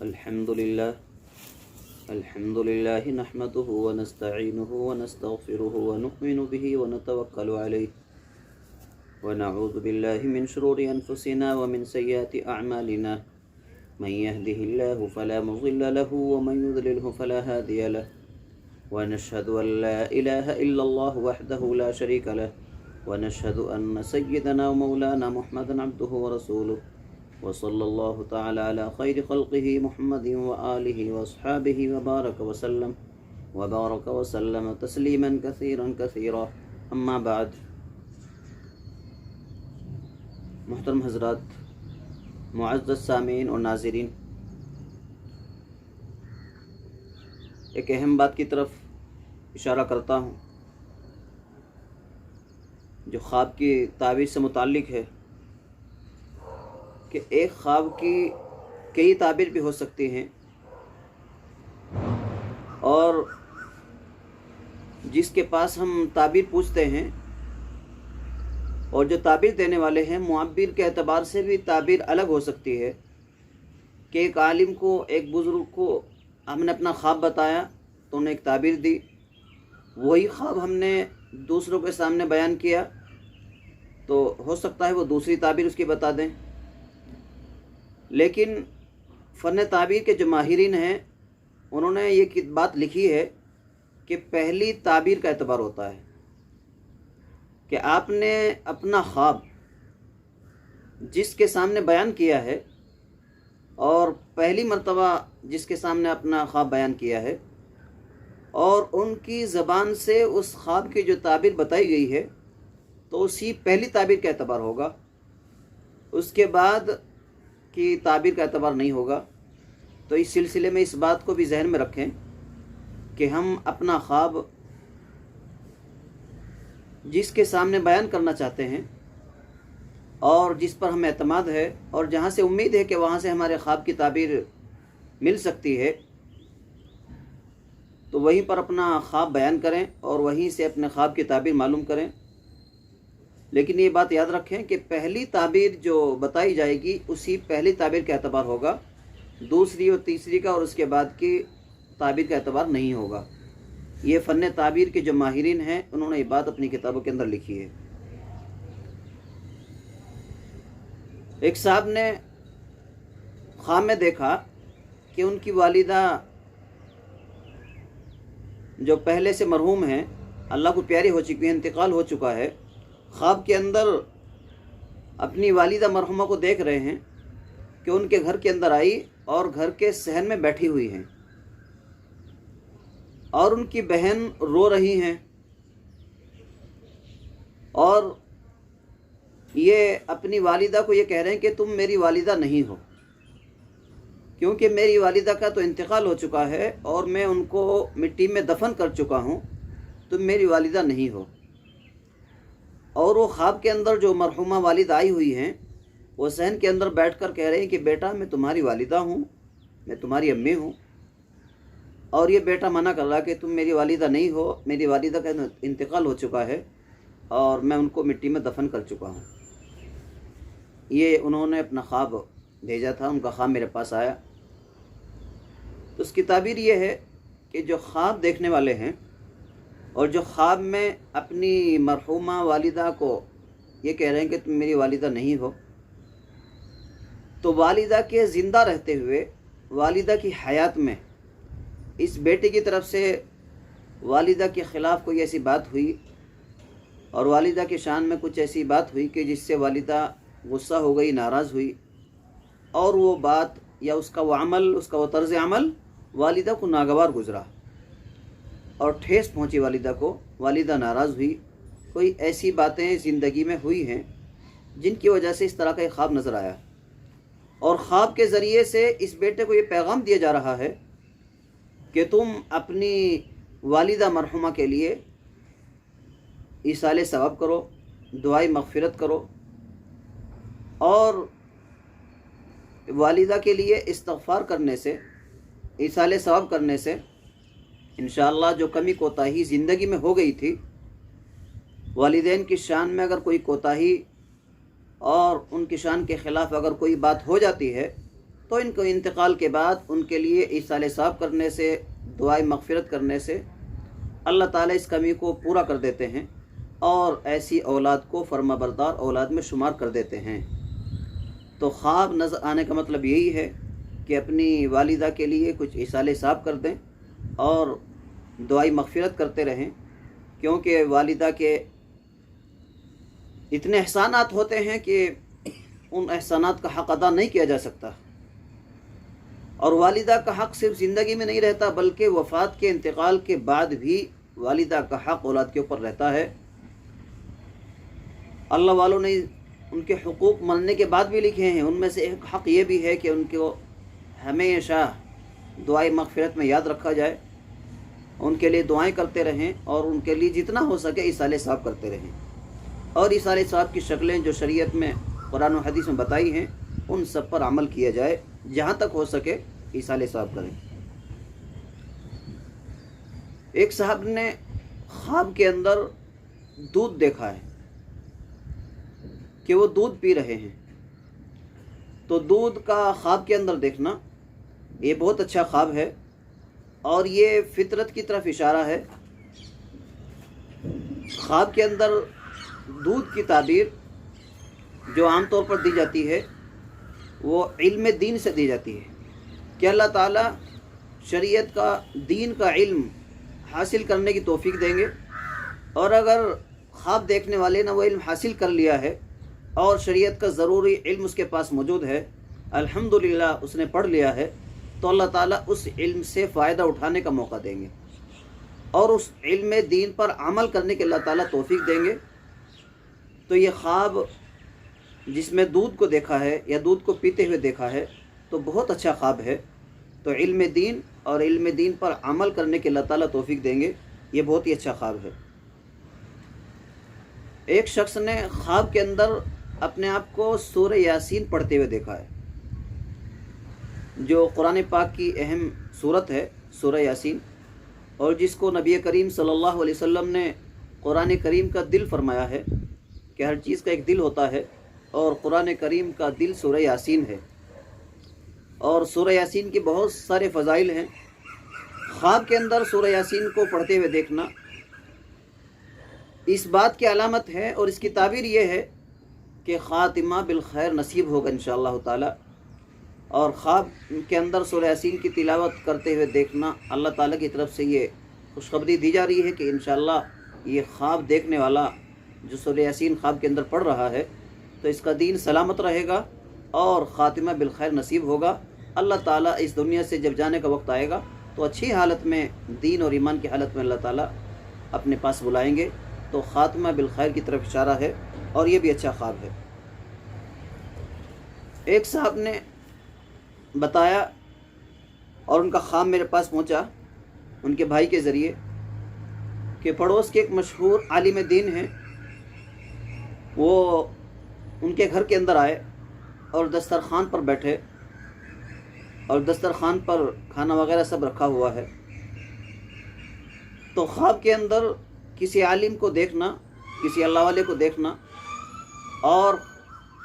الحمد لله نحمده ونستعينه ونستغفره ونؤمن به ونتوكل عليه ونعوذ بالله من شرور أنفسنا ومن سيئات أعمالنا من يهده الله فلا مضل له ومن يضلله فلا هادي له ونشهد أن لا إله إلا الله وحده لا شريك له ونشهد أن سيدنا ومولانا محمدا عبده ورسوله وصلى الله تعالى على خير خلقه محمد وآله وأصحابه وبارك وسلم تسليما كثيرا اما بعد. محترم حضرات، معزز سامعین اور ناظرین، ایک اہم بات کی طرف اشارہ کرتا ہوں جو خواب کی تعبیر سے متعلق ہے کہ ایک خواب کی کئی تعبیر بھی ہو سکتی ہیں، اور جس کے پاس ہم تعبیر پوچھتے ہیں اور جو تعبیر دینے والے ہیں، معبر کے اعتبار سے بھی تعبیر الگ ہو سکتی ہے کہ ایک عالم کو، ایک بزرگ کو ہم نے اپنا خواب بتایا تو انہیں ایک تعبیر دی، وہی خواب ہم نے دوسروں کے سامنے بیان کیا تو ہو سکتا ہے وہ دوسری تعبیر اس کی بتا دیں. لیکن فن تعبیر کے جو ماہرین ہیں انہوں نے یہ بات لکھی ہے کہ پہلی تعبیر کا اعتبار ہوتا ہے کہ آپ نے اپنا خواب جس کے سامنے بیان کیا ہے، اور پہلی مرتبہ جس کے سامنے اپنا خواب بیان کیا ہے، اور ان کی زبان سے اس خواب کی جو تعبیر بتائی گئی ہے تو اسی پہلی تعبیر کا اعتبار ہوگا، اس کے بعد کی تعبیر کا اعتبار نہیں ہوگا. تو اس سلسلے میں اس بات کو بھی ذہن میں رکھیں کہ ہم اپنا خواب جس کے سامنے بیان کرنا چاہتے ہیں اور جس پر ہمیں اعتماد ہے اور جہاں سے امید ہے کہ وہاں سے ہمارے خواب کی تعبیر مل سکتی ہے، تو وہیں پر اپنا خواب بیان کریں اور وہیں سے اپنے خواب کی تعبیر معلوم کریں. لیکن یہ بات یاد رکھیں کہ پہلی تعبیر جو بتائی جائے گی اسی پہلی تعبیر کا اعتبار ہوگا، دوسری اور تیسری کا اور اس کے بعد کی تعبیر کا اعتبار نہیں ہوگا. یہ فن تعبیر کے جو ماہرین ہیں انہوں نے یہ بات اپنی کتابوں کے اندر لکھی ہے. ایک صاحب نے خواب میں دیکھا کہ ان کی والدہ جو پہلے سے مرحوم ہیں، اللہ کو پیاری ہو چکی ہیں، انتقال ہو چکا ہے، خواب کے اندر اپنی والدہ مرحومہ کو دیکھ رہے ہیں کہ ان کے گھر کے اندر آئی اور گھر کے صحن میں بیٹھی ہوئی ہیں اور ان کی بہن رو رہی ہیں، اور یہ اپنی والدہ کو یہ کہہ رہے ہیں کہ تم میری والدہ نہیں ہو، کیونکہ میری والدہ کا تو انتقال ہو چکا ہے اور میں ان کو مٹی میں دفن کر چکا ہوں، تم میری والدہ نہیں ہو. اور وہ خواب کے اندر جو مرحومہ والدہ آئی ہوئی ہیں وہ صحن کے اندر بیٹھ کر کہہ رہے ہیں کہ بیٹا میں تمہاری والدہ ہوں، میں تمہاری امی ہوں. اور یہ بیٹا منع کر رہا کہ تم میری والدہ نہیں ہو، میری والدہ کا انتقال ہو چکا ہے اور میں ان کو مٹی میں دفن کر چکا ہوں. یہ انہوں نے اپنا خواب بھیجا تھا، ان کا خواب میرے پاس آیا. تو اس کی تعبیر یہ ہے کہ جو خواب دیکھنے والے ہیں اور جو خواب میں اپنی مرحومہ والدہ کو یہ کہہ رہے ہیں کہ تم میری والدہ نہیں ہو، تو والدہ کے زندہ رہتے ہوئے، والدہ کی حیات میں اس بیٹے کی طرف سے والدہ کے خلاف کوئی ایسی بات ہوئی اور والدہ کی شان میں کچھ ایسی بات ہوئی کہ جس سے والدہ غصہ ہو گئی، ناراض ہوئی، اور وہ بات یا اس کا وہ عمل، اس کا وہ طرز عمل والدہ کو ناگوار گزرا اور ٹھیس پہنچی والدہ کو، والدہ ناراض ہوئی. کوئی ایسی باتیں زندگی میں ہوئی ہیں جن کی وجہ سے اس طرح کا ایک خواب نظر آیا، اور خواب کے ذریعے سے اس بیٹے کو یہ پیغام دیا جا رہا ہے کہ تم اپنی والدہ مرحومہ کے لیے ایصال ثواب کرو، دعائے مغفرت کرو، اور والدہ کے لیے استغفار کرنے سے، ایصال ثواب کرنے سے انشاءاللہ جو کمی کوتاہی زندگی میں ہو گئی تھی، والدین کی شان میں اگر کوئی کوتاہی اور ان کی شان کے خلاف اگر کوئی بات ہو جاتی ہے تو ان کو انتقال کے بعد ان کے لیے ایصال ثواب کرنے سے، دعائے مغفرت کرنے سے اللہ تعالیٰ اس کمی کو پورا کر دیتے ہیں اور ایسی اولاد کو فرما بردار اولاد میں شمار کر دیتے ہیں۔ تو خواب نظر آنے کا مطلب یہی ہے کہ اپنی والدہ کے لیے کچھ ایصال ثواب کر دیں اور دعائی مغفرت کرتے رہیں، کیونکہ والدہ کے اتنے احسانات ہوتے ہیں کہ ان احسانات کا حق ادا نہیں کیا جا سکتا، اور والدہ کا حق صرف زندگی میں نہیں رہتا بلکہ وفات کے انتقال کے بعد بھی والدہ کا حق اولاد کے اوپر رہتا ہے۔ اللہ والوں نے ان کے حقوق مننے کے بعد بھی لکھے ہیں، ان میں سے ایک حق یہ بھی ہے کہ ان کو ہمیشہ دعائے مغفرت میں یاد رکھا جائے، ان کے لیے دعائیں کرتے رہیں اور ان کے لیے جتنا ہو سکے ایصال ثواب کرتے رہیں، اور ایصال ثواب کی شکلیں جو شریعت میں قرآن و حدیث میں بتائی ہیں ان سب پر عمل کیا جائے، جہاں تک ہو سکے ایصال ثواب کریں۔ ایک صاحب نے خواب کے اندر دودھ دیکھا ہے کہ وہ دودھ پی رہے ہیں، تو دودھ کا خواب کے اندر دیکھنا یہ بہت اچھا خواب ہے، اور یہ فطرت کی طرف اشارہ ہے۔ خواب کے اندر دودھ کی تعبیر جو عام طور پر دی جاتی ہے وہ علم دین سے دی جاتی ہے کہ اللہ تعالیٰ شریعت کا، دین کا علم حاصل کرنے کی توفیق دیں گے، اور اگر خواب دیکھنے والے نے وہ علم حاصل کر لیا ہے اور شریعت کا ضروری علم اس کے پاس موجود ہے، الحمدللہ اس نے پڑھ لیا ہے، تو اللہ تعالیٰ اس علم سے فائدہ اٹھانے کا موقع دیں گے اور اس علم دین پر عمل کرنے کے اللہ تعالیٰ توفیق دیں گے۔ تو یہ خواب جس میں دودھ کو دیکھا ہے یا دودھ کو پیتے ہوئے دیکھا ہے تو بہت اچھا خواب ہے، تو علم دین اور علم دین پر عمل کرنے کے اللہ تعالیٰ توفیق دیں گے، یہ بہت ہی اچھا خواب ہے۔ ایک شخص نے خواب کے اندر اپنے آپ کو سورہ یاسین پڑھتے ہوئے دیکھا ہے، جو قرآن پاک کی اہم صورت ہے سورہ یاسین، اور جس کو نبی کریم صلی اللہ علیہ وسلم نے قرآن کریم کا دل فرمایا ہے کہ ہر چیز کا ایک دل ہوتا ہے، اور قرآن کریم کا دل سورہ یاسین ہے، اور سورہ یاسین کی بہت سارے فضائل ہیں۔ خواب کے اندر سورہ یاسین کو پڑھتے ہوئے دیکھنا اس بات کی علامت ہے، اور اس کی تعبیر یہ ہے کہ خاتمہ بالخیر نصیب ہوگا انشاءاللہ تعالی، اور خواب کے اندر سورہ یاسین کی تلاوت کرتے ہوئے دیکھنا اللہ تعالیٰ کی طرف سے یہ خوشخبری دی جا رہی ہے کہ انشاءاللہ یہ خواب دیکھنے والا جو سورہ یاسین خواب کے اندر پڑھ رہا ہے تو اس کا دین سلامت رہے گا اور خاتمہ بالخیر نصیب ہوگا۔ اللہ تعالیٰ اس دنیا سے جب جانے کا وقت آئے گا تو اچھی حالت میں، دین اور ایمان کی حالت میں اللہ تعالیٰ اپنے پاس بلائیں گے، تو خاتمہ بالخیر کی طرف اشارہ ہے، اور یہ بھی اچھا خواب ہے۔ ایک صاحب نے بتایا اور ان کا خواب میرے پاس پہنچا ان کے بھائی کے ذریعے کہ پڑوس کے ایک مشہور عالم دین ہیں، وہ ان کے گھر کے اندر آئے اور دسترخوان پر بیٹھے، اور دسترخوان پر کھانا وغیرہ سب رکھا ہوا ہے، تو خواب کے اندر کسی عالم کو دیکھنا، کسی اللہ والے کو دیکھنا، اور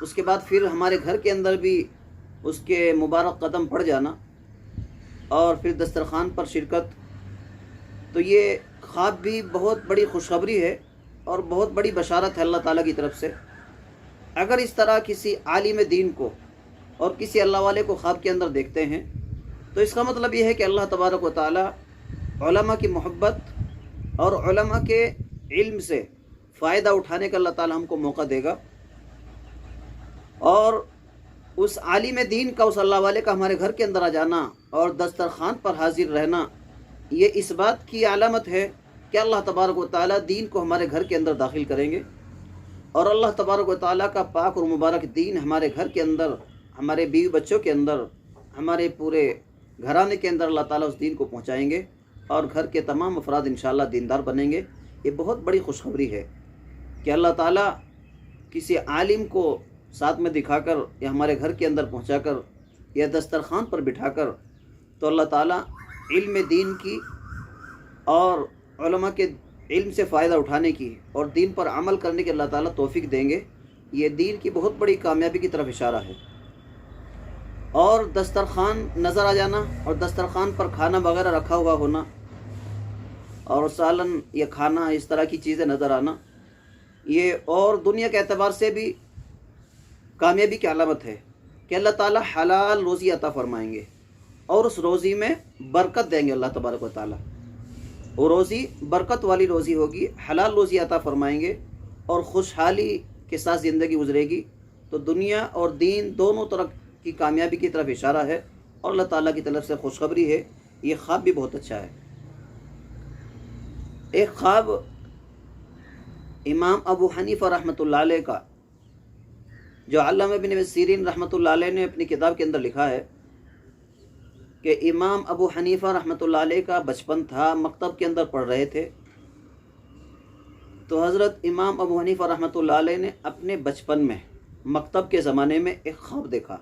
اس کے بعد پھر ہمارے گھر کے اندر بھی اس کے مبارک قدم پڑ جانا، اور پھر دسترخوان پر شرکت، تو یہ خواب بھی بہت بڑی خوشخبری ہے اور بہت بڑی بشارت ہے اللہ تعالیٰ کی طرف سے۔ اگر اس طرح کسی عالم دین کو اور کسی اللہ والے کو خواب کے اندر دیکھتے ہیں تو اس کا مطلب یہ ہے کہ اللہ تبارک و تعالیٰ علماء کی محبت اور علماء کے علم سے فائدہ اٹھانے کا اللہ تعالیٰ ہم کو موقع دے گا، اور اس عالم دین کا، اس اللہ والے کا ہمارے گھر کے اندر آ جانا اور دسترخوان پر حاضر رہنا، یہ اس بات کی علامت ہے کہ اللہ تبارک و تعالیٰ دین کو ہمارے گھر کے اندر داخل کریں گے، اور اللہ تبارک و تعالیٰ کا پاک اور مبارک دین ہمارے گھر کے اندر، ہمارے بیوی بچوں کے اندر، ہمارے پورے گھرانے کے اندر اللہ تعالیٰ اس دین کو پہنچائیں گے، اور گھر کے تمام افراد انشاءاللہ دیندار بنیں گے۔ یہ بہت بڑی خوشخبری ہے کہ اللہ تعالیٰ کسی عالم کو ساتھ میں دکھا کر یا ہمارے گھر کے اندر پہنچا کر یا دسترخوان پر بٹھا کر، تو اللہ تعالیٰ علم دین کی اور علماء کے علم سے فائدہ اٹھانے کی اور دین پر عمل کرنے کے اللہ تعالیٰ توفیق دیں گے۔ یہ دین کی بہت بڑی کامیابی کی طرف اشارہ ہے، اور دسترخوان نظر آ جانا اور دسترخوان پر کھانا وغیرہ رکھا ہوا ہونا اور سالن یا کھانا اس طرح کی چیزیں نظر آنا، یہ اور دنیا کے اعتبار سے بھی کامیابی کی علامت ہے کہ اللہ تعالیٰ حلال روزی عطا فرمائیں گے اور اس روزی میں برکت دیں گے اللہ تبارک و تعالیٰ۔ وہ روزی برکت والی روزی ہوگی، حلال روزی عطا فرمائیں گے اور خوشحالی کے ساتھ زندگی گزرے گی۔ تو دنیا اور دین دونوں طرف کی کامیابی کی طرف اشارہ ہے اور اللہ تعالیٰ کی طرف سے خوشخبری ہے۔ یہ خواب بھی بہت اچھا ہے۔ ایک خواب امام ابو حنیفہ رحمۃ اللہ علیہ کا، جو علامہ ابن سیرین رحمۃ اللہ علیہ نے اپنی کتاب کے اندر لکھا ہے کہ امام ابو حنیفہ رحمۃ اللہ علیہ کا بچپن تھا، مکتب کے اندر پڑھ رہے تھے، تو حضرت امام ابو حنیفہ رحمۃ اللہ علیہ نے اپنے بچپن میں مکتب کے زمانے میں ایک خواب دیکھا،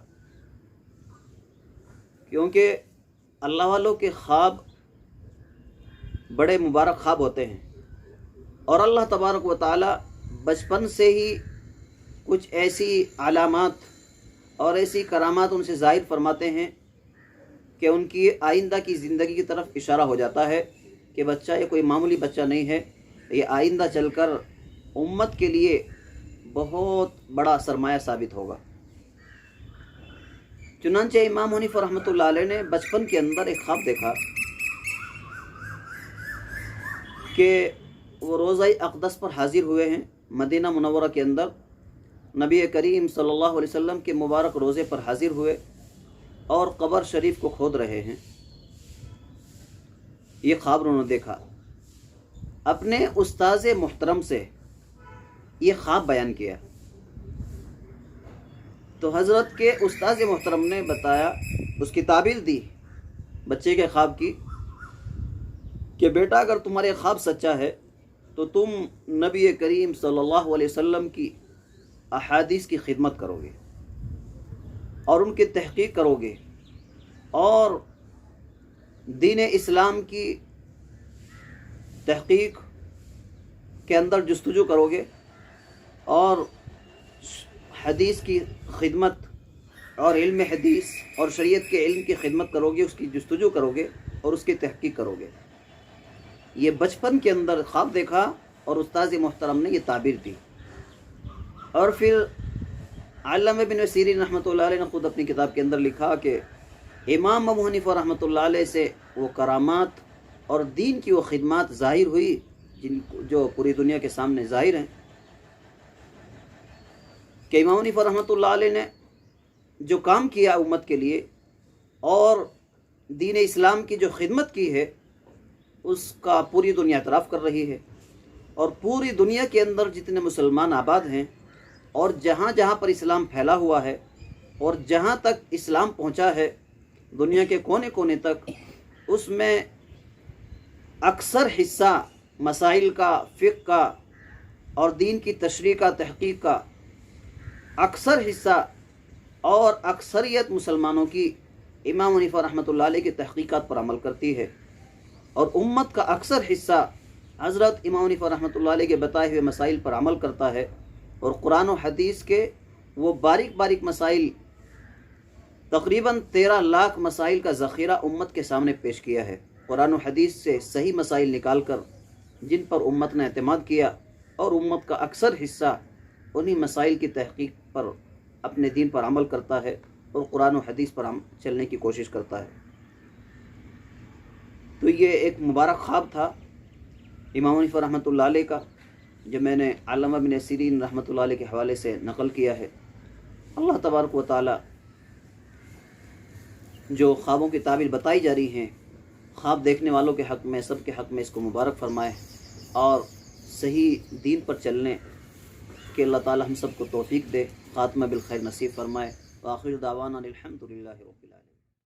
کیونکہ اللہ والوں کے خواب بڑے مبارک خواب ہوتے ہیں اور اللہ تبارک و تعالی بچپن سے ہی کچھ ایسی علامات اور ایسی کرامات ان سے ظاہر فرماتے ہیں کہ ان کی آئندہ کی زندگی کی طرف اشارہ ہو جاتا ہے کہ بچہ یہ کوئی معمولی بچہ نہیں ہے، یہ آئندہ چل کر امت کے لیے بہت بڑا سرمایہ ثابت ہوگا۔ چنانچہ امام حنیفہ رحمۃ اللہ علیہ نے بچپن کے اندر ایک خواب دیکھا کہ وہ روضہ اقدس پر حاضر ہوئے ہیں، مدینہ منورہ کے اندر نبی کریم صلی اللہ علیہ وسلم کے مبارک روضے پر حاضر ہوئے اور قبر شریف کو کھود رہے ہیں۔ یہ خواب انہوں نے دیکھا، اپنے استاذ محترم سے یہ خواب بیان کیا تو حضرت کے استاذ محترم نے بتایا، اس کی تعبیر دی بچے کے خواب کی کہ بیٹا اگر تمہارے خواب سچا ہے تو تم نبی کریم صلی اللہ علیہ وسلم کی احادیث کی خدمت کرو گے اور ان کی تحقیق کرو گے اور دین اسلام کی تحقیق کے اندر جستجو کرو گے اور حدیث کی خدمت اور علم حدیث اور شریعت کے علم کی خدمت کرو گے، اس کی جستجو کرو گے اور اس کی تحقیق کرو گے۔ یہ بچپن کے اندر خواب دیکھا اور استاذ محترم نے یہ تعبیر دی، اور پھر علامہ ابن سیرین رحمۃ اللہ علیہ نے خود اپنی کتاب کے اندر لکھا کہ امام ابو حنیفہ رحمۃ اللہ علیہ سے وہ کرامات اور دین کی وہ خدمات ظاہر ہوئی جو پوری دنیا کے سامنے ظاہر ہیں، کہ امام حنیفہ رحمۃ اللہ علیہ نے جو کام کیا امت کے لیے اور دین اسلام کی جو خدمت کی ہے اس کا پوری دنیا اعتراف کر رہی ہے، اور پوری دنیا کے اندر جتنے مسلمان آباد ہیں اور جہاں جہاں پر اسلام پھیلا ہوا ہے اور جہاں تک اسلام پہنچا ہے دنیا کے کونے کونے تک، اس میں اکثر حصہ مسائل کا، فقہ کا اور دین کی تشریح کا، تحقیق کا اکثر حصہ اور اکثریت مسلمانوں کی امام حنیفہ رحمۃ اللہ علیہ کی تحقیقات پر عمل کرتی ہے، اور امت کا اکثر حصہ حضرت امام حنیفہ رحمۃ اللہ علیہ کے بتائے ہوئے مسائل پر عمل کرتا ہے، اور قرآن و حدیث کے وہ باریک باریک مسائل، تقریباً 13 لاکھ مسائل کا ذخیرہ امت کے سامنے پیش کیا ہے۔ قرآن و حدیث سے صحیح مسائل نکال کر جن پر امت نے اعتماد کیا، اور امت کا اکثر حصہ انہی مسائل کی تحقیق پر اپنے دین پر عمل کرتا ہے اور قرآن و حدیث پر چلنے کی کوشش کرتا ہے۔ تو یہ ایک مبارک خواب تھا امام حنیفہ رحمۃ اللہ علیہ کا، جو میں نے علامہ ابن سیرین رحمۃ اللہ علیہ کے حوالے سے نقل کیا ہے۔ اللہ تبارک و تعالی جو خوابوں کی تعبیر بتائی جا رہی ہیں، خواب دیکھنے والوں کے حق میں، سب کے حق میں اس کو مبارک فرمائے اور صحیح دین پر چلنے کہ اللہ تعالی ہم سب کو توفیق دے، خاتمہ بالخیر نصیب فرمائے۔ وآخر دعوانا الحمد للہ رب العالمین۔